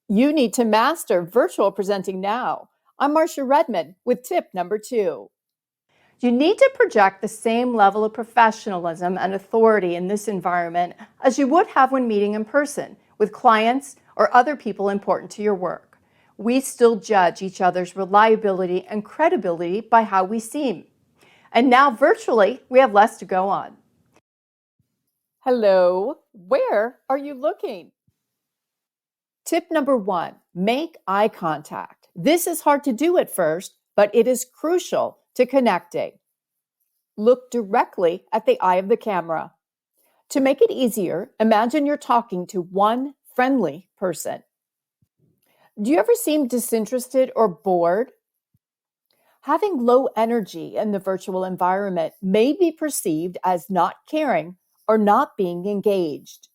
You need to master virtual presenting now. I'm Marsha Redmon with tip number 2. You need to project the same level of professionalism and authority in this environment as you would have when meeting in person with clients or other people important to your work. We still judge each other's reliability and credibility by how we seem. And now virtually, we have less to go on. Hello, where are you looking? Tip number 1, make eye contact. This is hard to do at first, but it is crucial to connecting. Look directly at the eye of the camera. To make it easier, imagine you're talking to one friendly person. Do you ever seem disinterested or bored? Having low energy in the virtual environment may be perceived as not caring or not being engaged.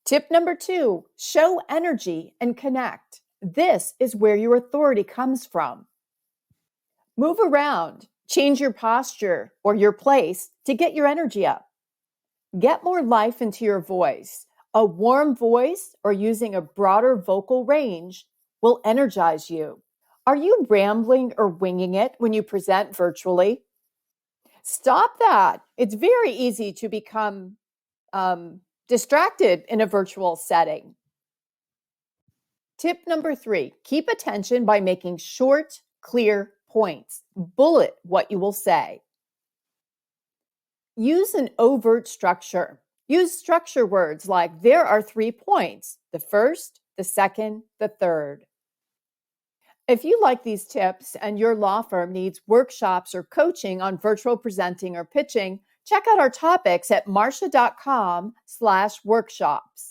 Tip number 2, show energy and connect. This is where your authority comes from. Move around, change your posture or your place to get your energy up. Get more life into your voice. A warm voice or using a broader vocal range will energize you. Are you rambling or winging it when you present virtually? Stop that. It's very easy to become distracted in a virtual setting. Tip number 3, keep attention by making short, clear points. Bullet what you will say. Use an overt structure. Use structure words like there are 3 points, the first, the second, the third. If you like these tips and your law firm needs workshops or coaching on virtual presenting or pitching, check out our topics at marsha.com/workshops.